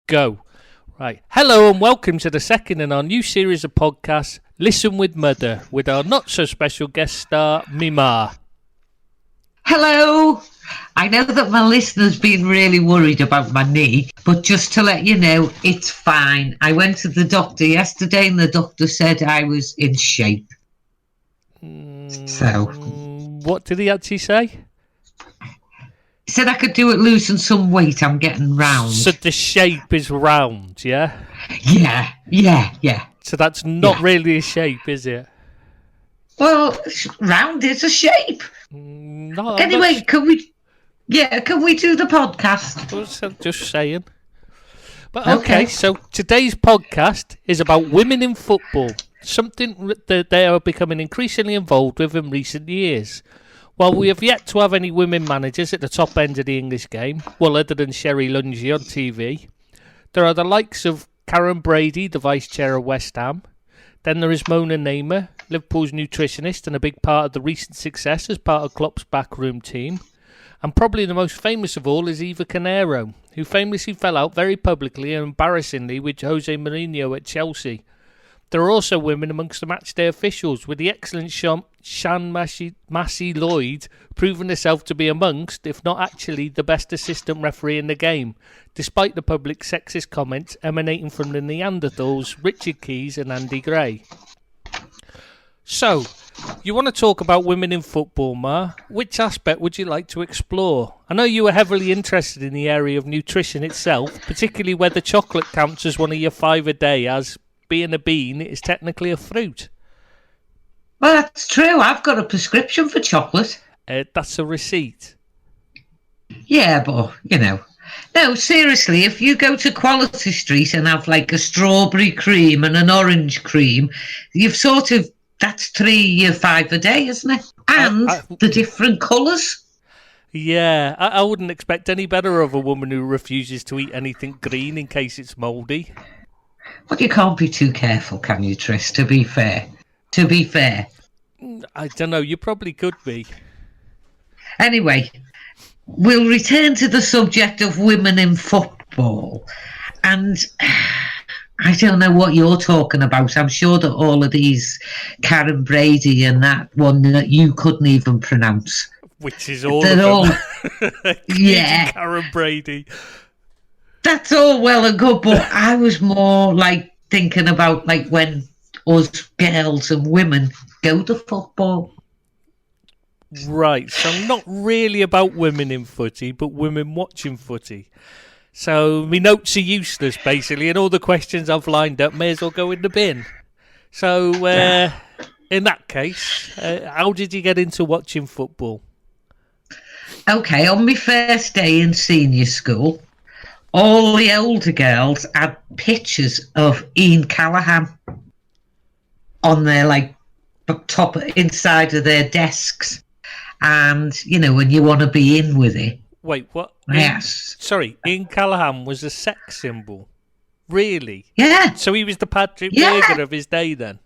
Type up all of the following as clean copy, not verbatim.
Go. Right. Hello and welcome to the second in our new series of podcasts, Listen with Mother, with our not-so-special guest star, Mima. Hello. I know that my listeners been really worried about my knee, but just to let you know, it's fine. I went to the doctor yesterday and the doctor said I was in shape. So. What did he actually say? He said I could do it losing some weight. I'm getting round. So the shape is round, yeah? Yeah. So that's not really a shape, is it? Well, round is a shape. No. Anyway, can we do the podcast? Just saying. But okay, so today's podcast is about women in football, something that they are becoming increasingly involved with in recent years. While we have yet to have any women managers at the top end of the English game, well, other than Sherry Lungy on TV, there are the likes of Karen Brady, the vice chair of West Ham. Then there is Mona Namer, Liverpool's nutritionist and a big part of the recent success as part of Klopp's backroom team. And probably the most famous of all is Eva Canero, who famously fell out very publicly and embarrassingly with Jose Mourinho at Chelsea. There are also women amongst the matchday officials, with the excellent Shan Massey Lloyd proving herself to be amongst, if not actually, the best assistant referee in the game, despite the public sexist comments emanating from the Neanderthals, Richard Keys and Andy Gray. So, you want to talk about women in football, Ma? Which aspect would you like to explore? I know you were heavily interested in the area of nutrition itself, particularly whether chocolate counts as one of your 5 a day, as being a bean is technically a fruit. Well, that's true. I've got a prescription for chocolate. That's a receipt. Yeah, but, No, seriously, if you go to Quality Street and have like a strawberry cream and an orange cream, that's 3 or 5 a day, isn't it? And the different colours. Yeah, I wouldn't expect any better of a woman who refuses to eat anything green in case it's mouldy. But you can't be too careful, can you, Tris, to be fair? I don't know, you probably could be. Anyway, we'll return to the subject of women in football. And I don't know what you're talking about. I'm sure that all of these, Karen Brady and that one that you couldn't even pronounce. Which is all of them. Yeah. Karen Brady. That's all well and good, but I was more like thinking about like when us girls and women go to football. Right, so not really about women in footy, but women watching footy. So my notes are useless, basically, and all the questions I've lined up may as well go in the bin. So, in that case, how did you get into watching football? Okay, on my first day in senior school, all the older girls had pictures of Ian Callaghan on their top inside of their desks, and when you want to be in with it. Wait, what? Yes. Sorry, Ian Callaghan was a sex symbol. Really? Yeah. So he was the Patrick Berger of his day then?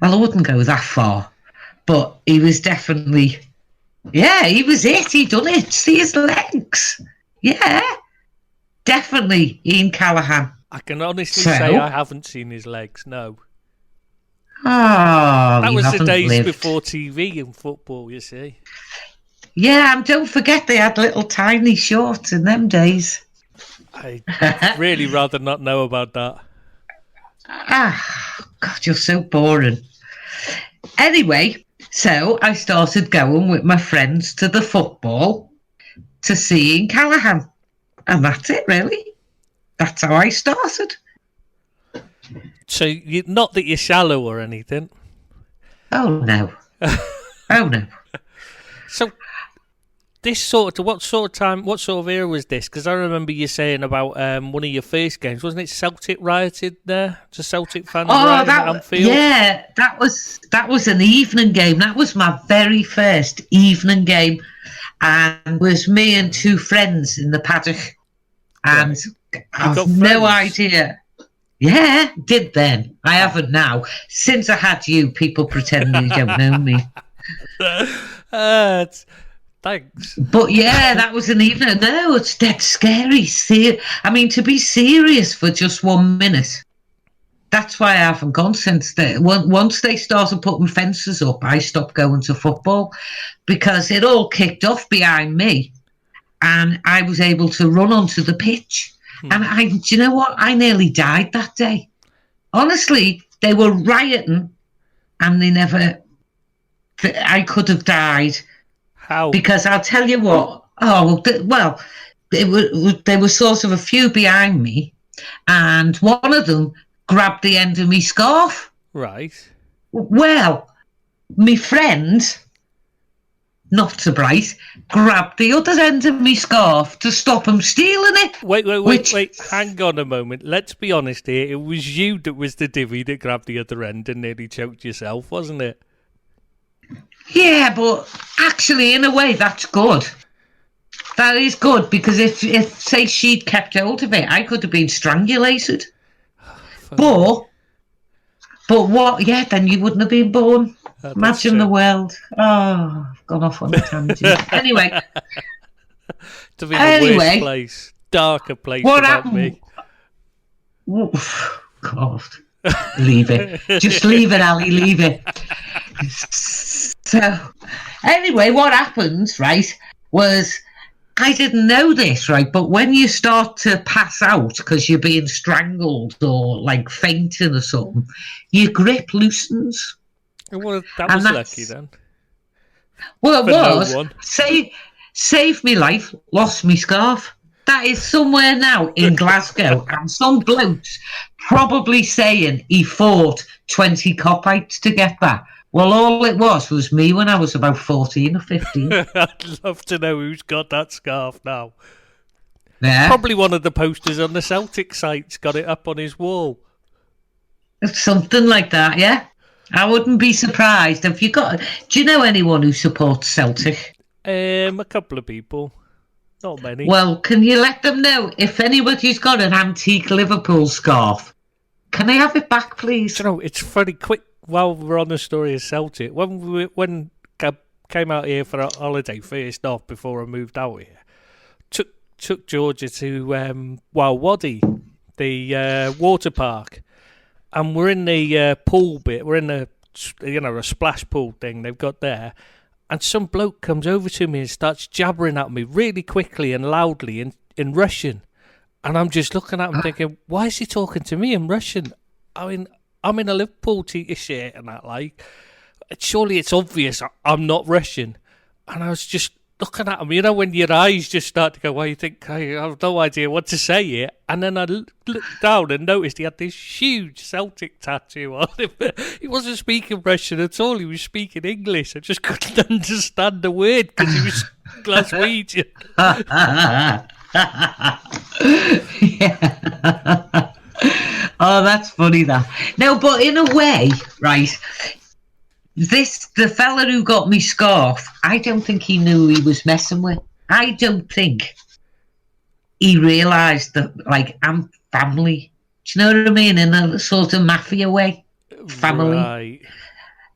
Well, I wouldn't go that far, but he was definitely. Yeah, he was it. He done it. See his legs. Yeah. Definitely Ian Callaghan. I can honestly say I haven't seen his legs, no. Oh, that was the days before TV and football, you see. Yeah, and don't forget they had little tiny shorts in them days. I'd really rather not know about that. God, you're so boring. Anyway, so I started going with my friends to the football to see Ian Callaghan. And that's it, really. That's how I started. So, not that you're shallow or anything? Oh, no. Oh, no. So, what sort of era was this? Because I remember you saying about one of your first games, wasn't it? Celtic rioted there? Just Celtic fans rioting at Anfield? Yeah, that was an evening game. That was my very first evening game. And it was me and 2 friends in the paddock. And I've no idea. Yeah, did then. I haven't now. Since I had you, people pretend they don't know me. Thanks. But yeah, that was an evening. No, it's dead scary. I mean, to be serious for just 1 minute. That's why I haven't gone since. Once they started putting fences up, I stopped going to football because it all kicked off behind me, and I was able to run onto the pitch. And do you know what? I nearly died that day. Honestly, they were rioting, and I could have died. How? Because I'll tell you what. They were sort of a few behind me, and one of them grabbed the end of me scarf. Right. Well, my friend, not so bright, grabbed the other end of me scarf to stop him stealing it. Wait. Hang on a moment. Let's be honest here. It was you that was the divvy that grabbed the other end and nearly choked yourself, wasn't it? Yeah, but actually, in a way, that's good. That is good, because if say, she'd kept hold of it, I could have been strangulated. But what? Yeah, then you wouldn't have been born. Imagine the world. Oh, I've gone off on a tangent. Anyway. To be the worst place, darker place about me. God. Leave it. Just leave it, Ali, leave it. So, anyway, what happened, right, was I didn't know this, right, but when you start to pass out because you're being strangled or like fainting or something, your grip loosens. Well, that was lucky then. Well, it was. Saved me life, lost me scarf. That is somewhere now in Glasgow, and some bloke's probably saying he fought 20 copites to get that. Well, all it was me when I was about 14 or 15. I'd love to know who's got that scarf now. Yeah. Probably one of the posters on the Celtic site's got it up on his wall. Something like that, yeah. I wouldn't be surprised. Do you know anyone who supports Celtic? A couple of people. Not many. Well, can you let them know if anybody's got an antique Liverpool scarf? Can I have it back, please? You know, it's very quick. While we're on the story of Celtic, when I came out here for a holiday first off before I moved out here, took Georgia to Wild Wadi, the water park, and we're in the pool bit. We're in the a splash pool thing they've got there. And some bloke comes over to me and starts jabbering at me really quickly and loudly in Russian. And I'm just looking at him thinking, why is he talking to me in Russian? I mean, I'm in a Liverpool t-shirt and that, like, surely it's obvious I'm not Russian. And I was just looking at him, when your eyes just start to go, well, you think, I have no idea what to say here. And then I looked down and noticed he had this huge Celtic tattoo on him. He wasn't speaking Russian at all. He was speaking English. I just couldn't understand the word because he was Glaswegian. Yeah. Oh, that's funny, that. No, but in a way, right, the fella who got me scarf, I don't think he knew he was messing with. I don't think he realised that, like, I'm family. Do you know what I mean? In a sort of mafia way. Family. Right.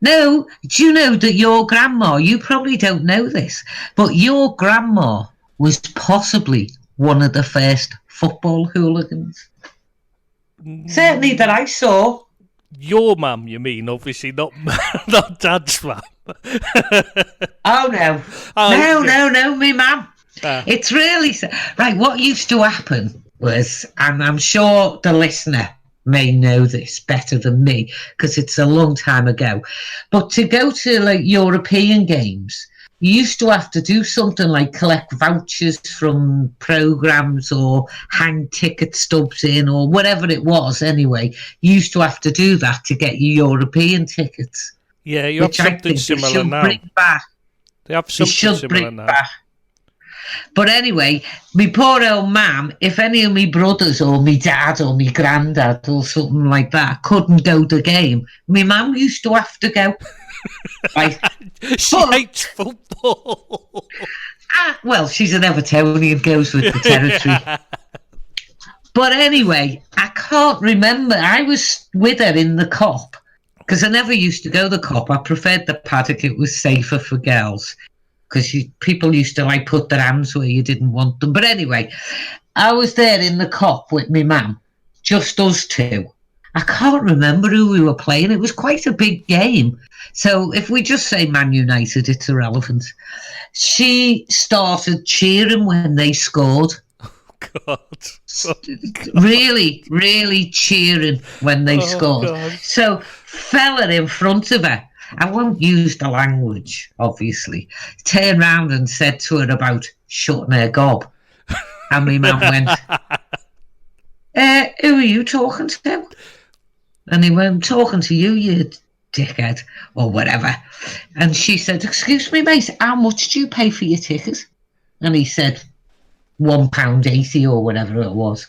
No, do you know that your grandma, you probably don't know this, but your grandma was possibly one of the first football hooligans. Certainly that I saw. Your mum, you mean? Obviously not Dad's mum. Oh, no. No, me mum. It's really... Right, what used to happen was, and I'm sure the listener may know this better than me, because it's a long time ago, but to go to, like, European games, you used to have to do something like collect vouchers from programmes or hang ticket stubs in or whatever it was anyway. You used to have to do that to get your European tickets. Yeah, you have something similar now. They have something similar now. But anyway, my poor old mum, if any of my brothers or my dad or my granddad or something like that couldn't go to the game, my mum used to have to go. Right. She hates football. Well, she's an Evertonian, goes with the territory. But anyway, I can't remember. I was with her in the Cop, because I never used to go to the Cop. I preferred the paddock. It was safer for girls. because people used to like put their hands where you didn't want them. But anyway, I was there in the Cop with my mum, just us two. I can't remember who we were playing. It was quite a big game. So if we just say Man United, it's irrelevant. She started cheering when they scored. God. Really, really cheering when they scored. God. So fella in front of her, I won't use the language, obviously, turned round and said to her about shutting her gob. And my man went, who are you talking to? And he went, I'm talking to you, you dickhead, or whatever. And she said, excuse me, mate, how much do you pay for your ticket? And he said, £1.80 or whatever it was.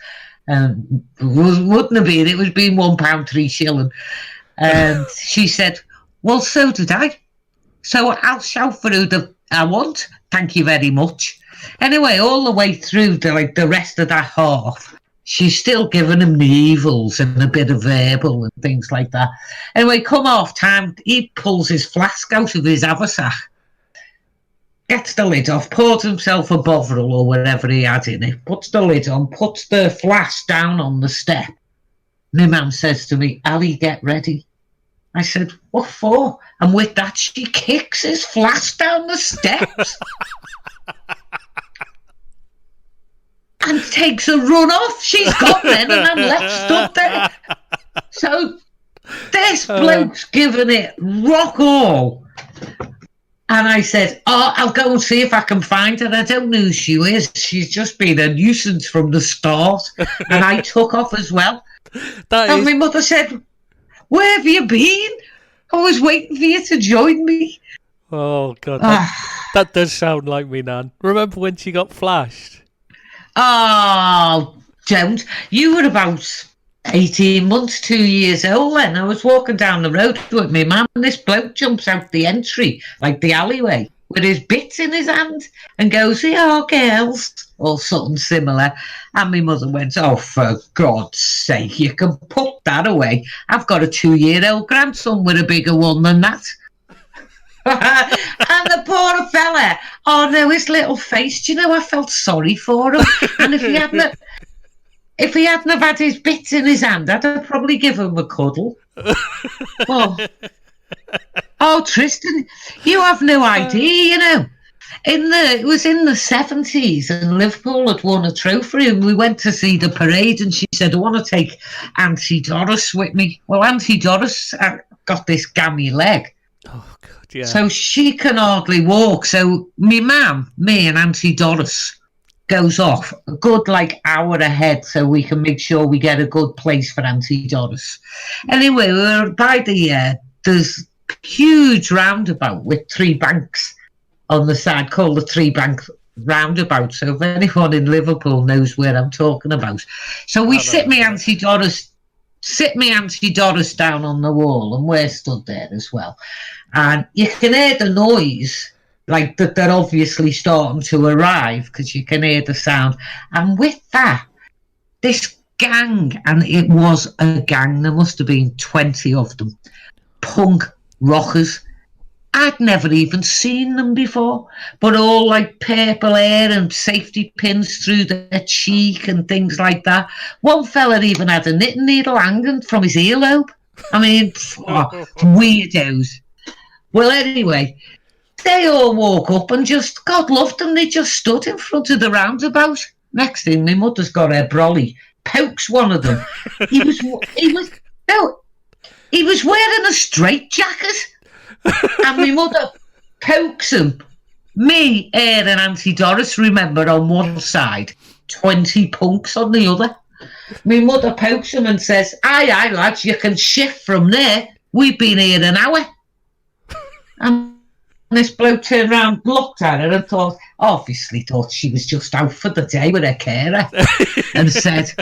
Wouldn't have been, it was been £1 3 shilling. And she said, well, so did I. So I'll shout for who I want. Thank you very much. Anyway, all the way through the rest of that half, she's still giving him the evils and a bit of verbal and things like that. Anyway, come half time, he pulls his flask out of his haversack, gets the lid off, pours himself a bovril or whatever he had in it, puts the lid on, puts the flask down on the step. My mum says to me, Ali, get ready. I said, what for? And with that, she kicks his flask down the steps. And takes a run off. She's gone then, and I'm left stood there. So this bloke's giving it rock all. And I said, I'll go and see if I can find her. I don't know who she is. She's just been a nuisance from the start. And I took off as well. And my mother said, where have you been? I was waiting for you to join me. Oh, God. That does sound like me, Nan. Remember when she got flashed? Oh, don't. You were about 18 months, 2 years old then. I was walking down the road with my mum and this bloke jumps out the entry, like the alleyway, with his bits in his hand and goes, yeah, girls, or something similar. And my mother went, oh, for God's sake, you can put that away. I've got a 2-year-old grandson with a bigger one than that. And the poor fella, oh no, his little face, do you know, I felt sorry for him. And if he hadn't have had his bits in his hand, I'd have probably given him a cuddle. Oh, Tristan, you have no idea, you know. It was in the 70s and Liverpool had won a trophy and we went to see the parade and she said, I want to take Auntie Doris with me. Well, Auntie Doris got this gammy leg. Oh, God, yeah. So she can hardly walk. So me and Auntie Doris goes off a good hour ahead so we can make sure we get a good place for Auntie Doris. Anyway, we were by there's huge roundabout with 3 banks on the side called the 3-bank roundabout. So if anyone in Liverpool knows where I'm talking about. So we sit me Auntie Doris down on the wall and we're stood there as well. And you can hear the noise, like that they're obviously starting to arrive because you can hear the sound. And with that, this gang, and it was a gang, there must have been 20 of them, punk rockers. I'd never even seen them before, but all like purple hair and safety pins through their cheek and things like that. One fella even had a knitting needle hanging from his earlobe. I mean, weirdos. Well, anyway, they all walk up and just, God love them, they just stood in front of the roundabout. Next thing, my mother's got her brolly, pokes one of them. He was wearing a straitjacket. And my mother pokes him. Me, her and Auntie Doris, remember, on one side, 20 punks on the other. My mother pokes him and says, aye, lads, you can shift from there. We've been here an hour. And this bloke turned around, looked at her and obviously thought she was just out for the day with her carer. And said,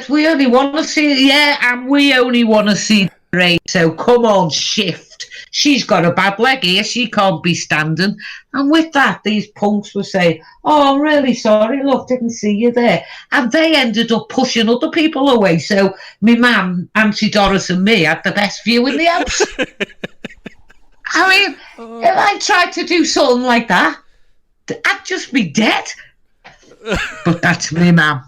we only want to see, and we only want to see parade, so come on, shift. She's got a bad leg here, she can't be standing. And with that, these punks were saying, oh, I'm really sorry, look, didn't see you there. And they ended up pushing other people away, so me mum, Auntie Doris and me had the best view in the house. I mean, if I tried to do something like that, I'd just be dead. But that's me, mum.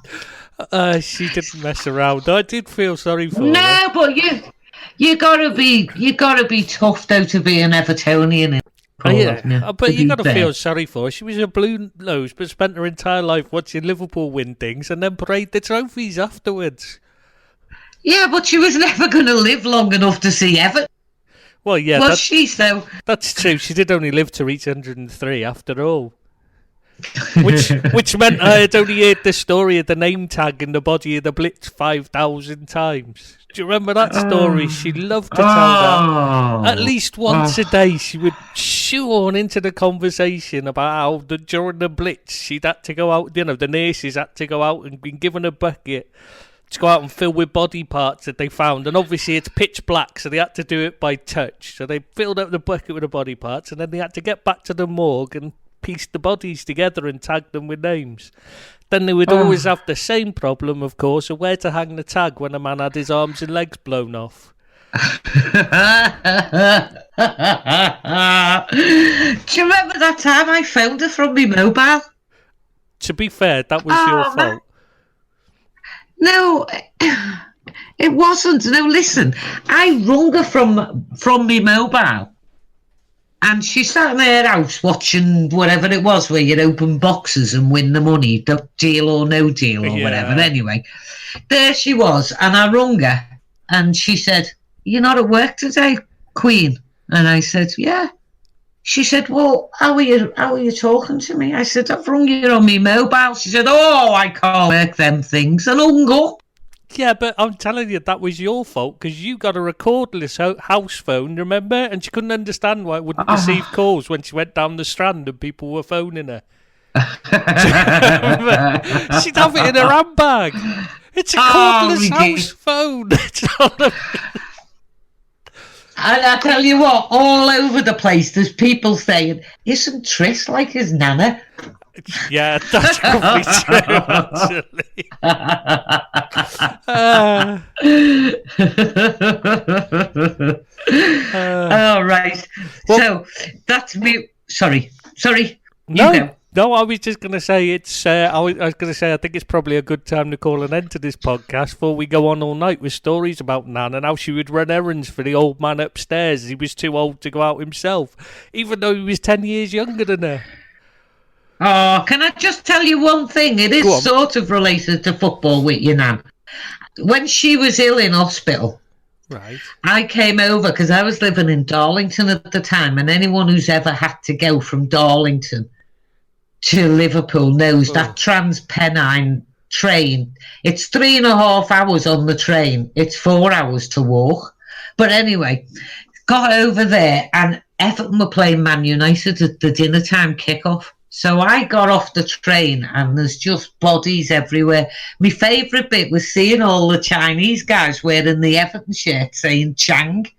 She didn't mess around. I did feel sorry for her. No, but you gotta be tough though to be an Evertonian. But you gotta feel sorry for her. She was a blue nose, but spent her entire life watching Liverpool win things and then parade the trophies afterwards. Yeah, but she was never going to live long enough to see Everton. Well, yeah, was she? So that's true. She did only live to reach 103 after all. Which meant I had only heard the story of the name tag in the body of the Blitz 5,000 times. Do you remember that story? She loved to tell that. At least once a day, she would shoehorn into the conversation about how during the Blitz, she'd had to go out, the nurses had to go out and been given a bucket to go out and fill with body parts that they found. And obviously it's pitch black, so they had to do it by touch. So they filled up the bucket with the body parts, and then they had to get back to the morgue and piece the bodies together and tag them with names. Then they would always have the same problem, of course, of where to hang the tag when a man had his arms and legs blown off. Do you remember that time I found her from my mobile? To be fair, that was your fault. No, it wasn't. No, listen, I rung her from my mobile. And she sat in her house watching whatever it was where you'd open boxes and win the money, Deal or No Deal or whatever. Anyway, there she was, and I rung her, and she said, "You're not at work today, Queen?" And I said, "Yeah." She said, "Well, how are you talking to me?" I said, "I've rung you on my mobile." She said, "Oh, I can't work them things," and hung up. Yeah, but I'm telling you, that was your fault, because you got a cordless house phone, remember? And she couldn't understand why it wouldn't receive calls when she went down the Strand and people were phoning her. She'd have it in her handbag. It's a cordless house phone. And I tell you what, all over the place, there's people saying, "Isn't Triss like his nana?" Yeah, that's probably true, actually. All right. Well, so that's me. Sorry. No, I was just going to say I was going to say I think it's probably a good time to call an end to this podcast before we go on all night with stories about Nan and how she would run errands for the old man upstairs. He was too old to go out himself, even though he was 10 years younger than her. Oh, can I just tell you one thing? It is sort of related to football with your Nan. When she was ill in hospital, right, I came over because I was living in Darlington at the time, and anyone who's ever had to go from Darlington to Liverpool knows that Transpennine train. It's 3.5 hours on the train. It's 4 hours to walk. But anyway, got over there, and Everton were playing Man United at the dinner time kickoff. So I got off the train and there's just bodies everywhere. My favourite bit was seeing all the Chinese guys wearing the Everton shirt saying Chang.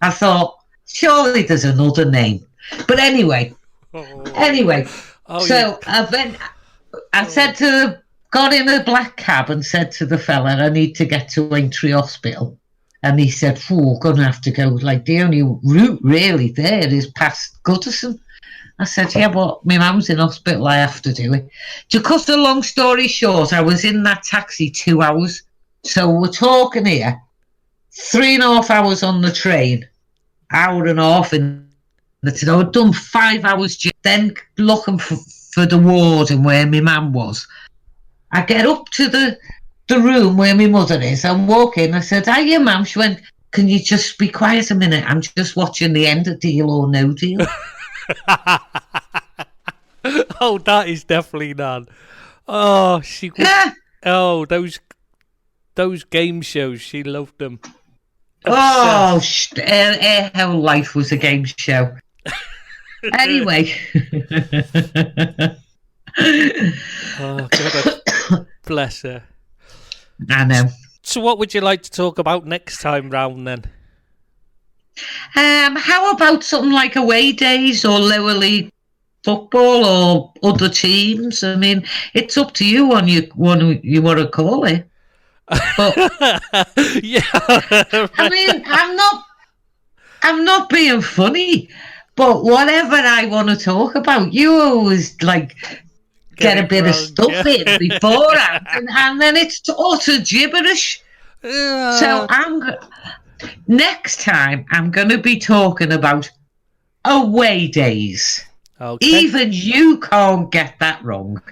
I thought, surely there's another name. But anyway. So I said got in a black cab and said to the fella, "I need to get to Aintree Hospital." And he said, we're going to have to go, like, the only route really there is past Goodison. I said, "Yeah, but my mum's in hospital, I have to do it." To cut a long story short, I was in that taxi 2 hours. So we're talking here, 3.5 hours on the train, hour and a half in the train. I'd done 5 hours, then looking for the ward and where my mum was. I get up to the room where my mother is. I walk in, I said, "Hiya, mum." She went, "Can you just be quiet a minute? I'm just watching the end of Deal or No Deal." Oh, that is definitely Nan. Oh, she was, oh, those game shows, she loved them. Oh, her whole life was a game show. Anyway. Oh, God, bless her. I know. So what would you like to talk about next time round then? How about something like away days or lower league football or other teams? I mean, it's up to you on you want to call it. But, yeah. I mean, I'm not. I'm not being funny, but whatever I want to talk about, you always like get a bit of stuff in beforehand, and then it's utter gibberish. So next time I'm going to be talking about away days. Okay. Even you can't get that wrong.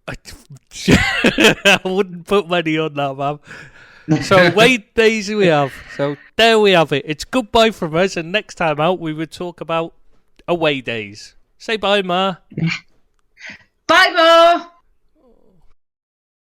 I wouldn't put money on that, man. So away days we have. So there we have it. It's goodbye from us, and next time out we would talk about away days. Say bye, Ma. Bye, Ma.